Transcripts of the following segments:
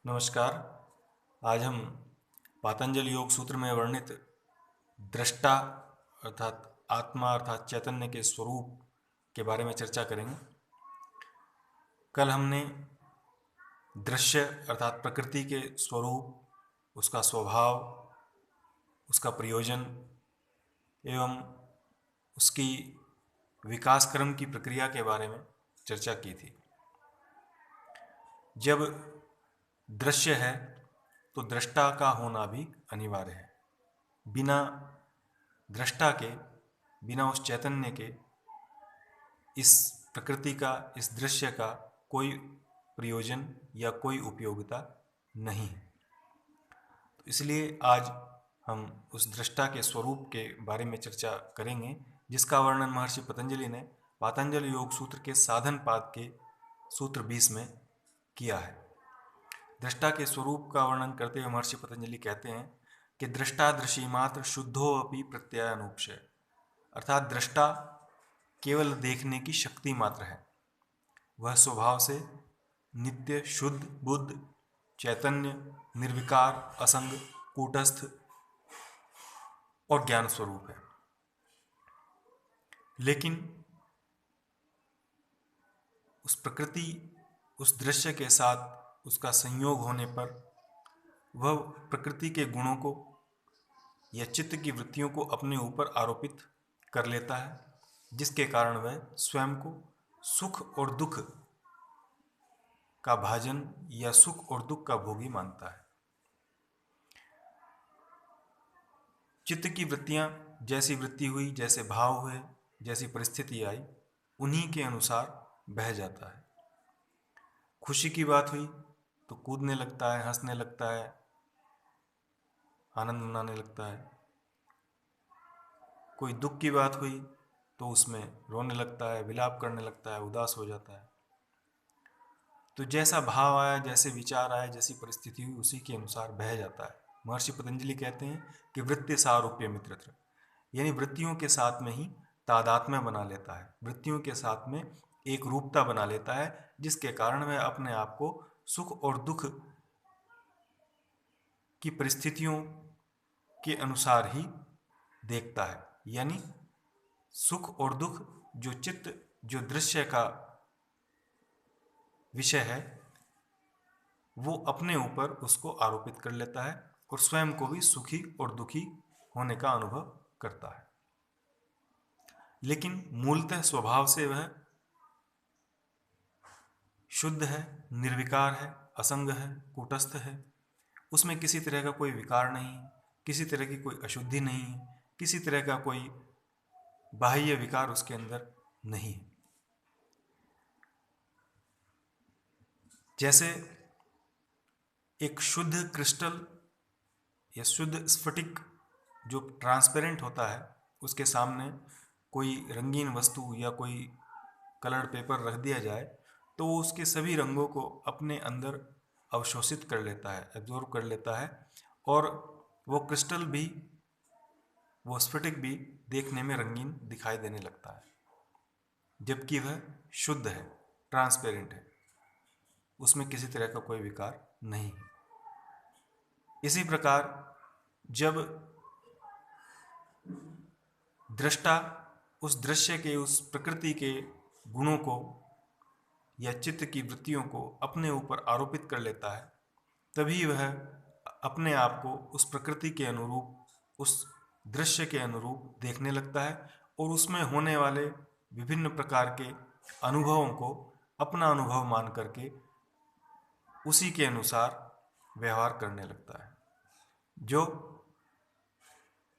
नमस्कार। आज हम पातंजल योग सूत्र में वर्णित दृष्टा अर्थात आत्मा अर्थात चैतन्य के स्वरूप के बारे में चर्चा करेंगे। कल हमने दृश्य अर्थात प्रकृति के स्वरूप, उसका स्वभाव, उसका प्रयोजन एवं उसकी विकास क्रम की प्रक्रिया के बारे में चर्चा की थी। जब दृश्य है तो दृष्टा का होना भी अनिवार्य है। बिना दृष्टा के, बिना उस चैतन्य के इस प्रकृति का, इस दृश्य का कोई प्रयोजन या कोई उपयोगिता नहीं है। तो इसलिए आज हम उस दृष्टा के स्वरूप के बारे में चर्चा करेंगे, जिसका वर्णन महर्षि पतंजलि ने पातंजल योग सूत्र के साधन पाद के सूत्र 20 में किया है। दृष्टा के स्वरूप का वर्णन करते हुए महर्षि पतंजलि कहते हैं कि दृष्टा दृशी मात्र शुद्धो अपि प्रत्ययानुपशय, अर्थात दृष्टा केवल देखने की शक्ति मात्र है। वह स्वभाव से नित्य, शुद्ध, बुद्ध, चैतन्य, निर्विकार, असंग, कूटस्थ और ज्ञान स्वरूप है। लेकिन उस प्रकृति, उस दृश्य के साथ उसका संयोग होने पर वह प्रकृति के गुणों को या चित्त की वृत्तियों को अपने ऊपर आरोपित कर लेता है, जिसके कारण वह स्वयं को सुख और दुख का भाजन या सुख और दुख का भोगी मानता है। चित्त की वृत्तियां जैसी वृत्ति हुई, जैसे भाव हुए, जैसी परिस्थिति आई, उन्हीं के अनुसार बह जाता है। खुशी की बात हुई तो कूदने लगता है, हंसने लगता है, आनंद मनाने लगता है। कोई दुख की बात हुई तो उसमें रोने लगता है, विलाप करने लगता है, उदास हो जाता है। तो जैसा भाव आया, जैसे विचार आया, जैसी परिस्थिति हुई, उसी के अनुसार बह जाता है। महर्षि पतंजलि कहते हैं कि वृत्ति सारूप्य मित्रत्र, यानी वृत्तियों के साथ में ही तादात्म्य बना लेता है, वृत्तियों के साथ में एक रूपता बना लेता है, जिसके कारण वह अपने आप को सुख और दुख की परिस्थितियों के अनुसार ही देखता है। यानी सुख और दुख जो चित्त, जो दृश्य का विषय है, वो अपने ऊपर उसको आरोपित कर लेता है और स्वयं को भी सुखी और दुखी होने का अनुभव करता है। लेकिन मूलतः स्वभाव से वह शुद्ध है, निर्विकार है, असंग है, कूटस्थ है। उसमें किसी तरह का कोई विकार नहीं, किसी तरह की कोई अशुद्धि नहीं, किसी तरह का कोई बाह्य विकार उसके अंदर नहीं है। जैसे एक शुद्ध क्रिस्टल या शुद्ध स्फटिक जो ट्रांसपेरेंट होता है, उसके सामने कोई रंगीन वस्तु या कोई कलर्ड पेपर रख दिया जाए तो वो उसके सभी रंगों को अपने अंदर अवशोषित कर लेता है, एब्जॉर्ब कर लेता है, और वो क्रिस्टल भी, वो स्फटिक भी देखने में रंगीन दिखाई देने लगता है, जबकि वह शुद्ध है, ट्रांसपेरेंट है, उसमें किसी तरह का कोई विकार नहीं। इसी प्रकार जब दृष्टा उस दृश्य के, उस प्रकृति के गुणों को या चित्त की वृत्तियों को अपने ऊपर आरोपित कर लेता है, तभी वह अपने आप को उस प्रकृति के अनुरूप, उस दृश्य के अनुरूप देखने लगता है और उसमें होने वाले विभिन्न प्रकार के अनुभवों को अपना अनुभव मान करके उसी के अनुसार व्यवहार करने लगता है, जो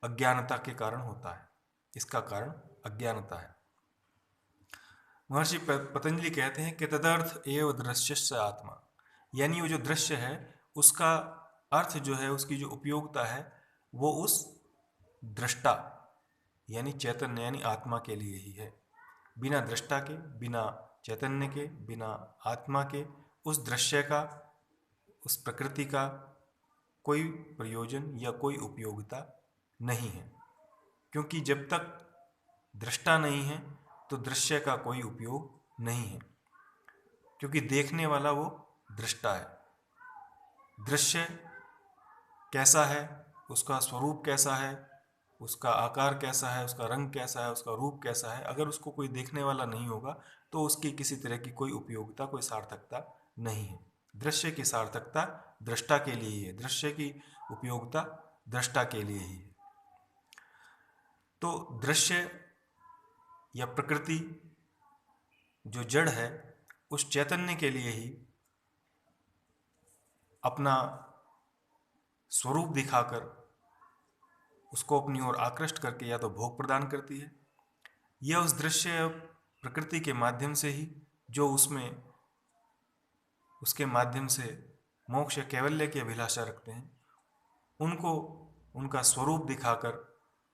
अज्ञानता के कारण होता है। इसका कारण अज्ञानता है। महर्षि पतंजलि कहते हैं कि तदर्थ एव दृश्यस्य आत्मा, यानी वो जो दृश्य है उसका अर्थ जो है, उसकी जो उपयोगिता है, वो उस दृष्टा यानी चैतन्य यानी आत्मा के लिए ही है। बिना दृष्टा के, बिना चैतन्य के, बिना आत्मा के उस दृश्य का, उस प्रकृति का कोई प्रयोजन या कोई उपयोगिता नहीं है। क्योंकि जब तक दृष्टा नहीं है तो दृश्य का कोई उपयोग नहीं है, क्योंकि देखने वाला वो दृष्टा है। दृश्य कैसा है, उसका स्वरूप कैसा है, उसका आकार कैसा है, उसका रंग कैसा है, उसका रूप कैसा है, अगर उसको कोई देखने वाला नहीं होगा तो उसकी किसी तरह की कोई उपयोगिता, कोई सार्थकता नहीं है। दृश्य की सार्थकता दृष्टा के लिए ही है, दृश्य की उपयोगिता दृष्टा के लिए ही है। तो दृश्य या प्रकृति जो जड़ है, उस चैतन्य के लिए ही अपना स्वरूप दिखाकर उसको अपनी ओर आकृष्ट करके या तो भोग प्रदान करती है, या उस दृश्य प्रकृति के माध्यम से ही जो उसमें उसके माध्यम से मोक्ष या कैवल्य की अभिलाषा रखते हैं, उनको उनका स्वरूप दिखाकर,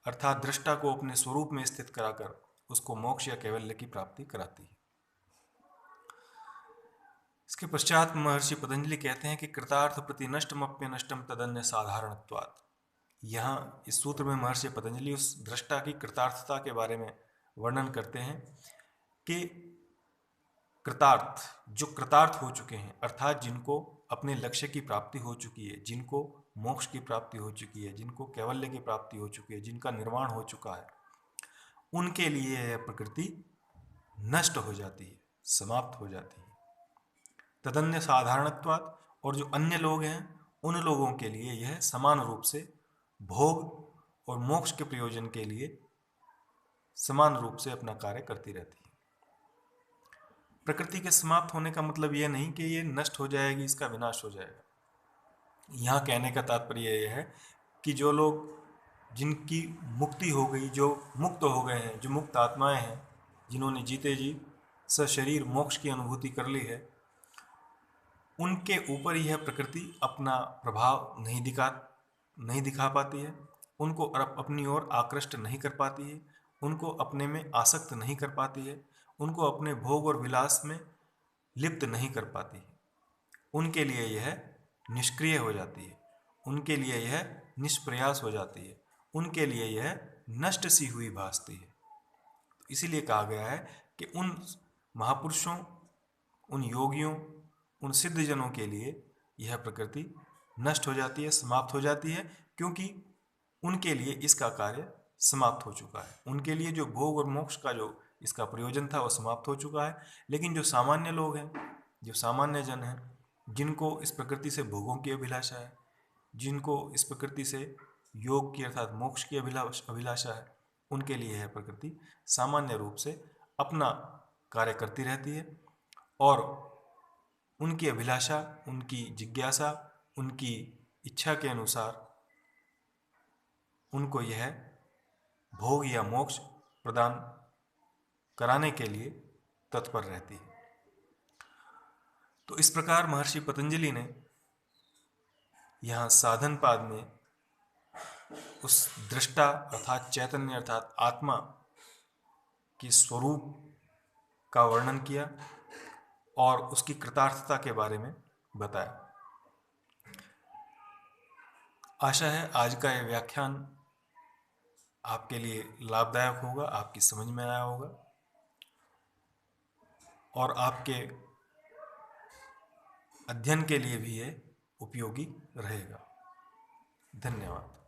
अर्थात दृष्टा को अपने स्वरूप में स्थित कराकर उसको मोक्ष या कैवल्य की प्राप्ति कराती है। इसके पश्चात महर्षि पतंजलि कहते हैं कि कृतार्थ प्रति नष्टमप्य नष्टम तदन्य साधारणत्वात्। यहाँ इस सूत्र में महर्षि पतंजलि उस दृष्टा की कृतार्थता के बारे में वर्णन करते हैं कि कृतार्थ, जो कृतार्थ हो चुके हैं, अर्थात जिनको अपने लक्ष्य की प्राप्ति हो चुकी है, जिनको मोक्ष की प्राप्ति हो चुकी है, जिनको कैवल्य की प्राप्ति हो चुकी है, जिनका निर्माण हो चुका है, उनके लिए यह प्रकृति नष्ट हो जाती है, समाप्त हो जाती है। तदन्य साधारणत्वात्, और जो अन्य लोग हैं उन लोगों के लिए यह समान रूप से भोग और मोक्ष के प्रयोजन के लिए समान रूप से अपना कार्य करती रहती है। प्रकृति के समाप्त होने का मतलब यह नहीं कि ये नष्ट हो जाएगी, इसका विनाश हो जाएगा। यहाँ कहने का तात्पर्य यह है कि जो लोग, जिनकी मुक्ति हो गई, जो मुक्त हो गए हैं, जो मुक्त आत्माएं हैं, जिन्होंने जीते जी सशरीर मोक्ष की अनुभूति कर ली है, उनके ऊपर यह प्रकृति अपना प्रभाव नहीं दिखा पाती है, उनको अपनी ओर आकृष्ट नहीं कर पाती है, उनको अपने में आसक्त नहीं कर पाती है, उनको अपने भोग और विलास में लिप्त नहीं कर पाती है। उनके लिए यह निष्क्रिय हो जाती है, उनके लिए यह निष्प्रयास हो जाती है, उनके लिए यह नष्ट सी हुई भासती है। इसीलिए कहा गया है कि उन महापुरुषों, उन योगियों, उन सिद्धजनों के लिए यह प्रकृति नष्ट हो जाती है, समाप्त हो जाती है, क्योंकि उनके लिए इसका कार्य समाप्त हो चुका है। उनके लिए जो भोग और मोक्ष का जो इसका प्रयोजन था वो समाप्त हो चुका है। लेकिन जो सामान्य लोग हैं, जो सामान्य जन हैं, जिनको इस प्रकृति से भोगों की अभिलाषा है, जिनको इस प्रकृति से योग की अर्थात मोक्ष की अभिलाषा है, उनके लिए यह प्रकृति सामान्य रूप से अपना कार्य करती रहती है और उनकी अभिलाषा, उनकी जिज्ञासा, उनकी इच्छा के अनुसार उनको यह भोग या मोक्ष प्रदान कराने के लिए तत्पर रहती है। तो इस प्रकार महर्षि पतंजलि ने यहाँ साधन पाद में उस दृष्टा अर्थात चैतन्य अर्थात आत्मा की स्वरूप का वर्णन किया और उसकी कृतार्थता के बारे में बताया। आशा है आज का यह व्याख्यान आपके लिए लाभदायक होगा, आपकी समझ में आया होगा और आपके अध्ययन के लिए भी ये उपयोगी रहेगा। धन्यवाद।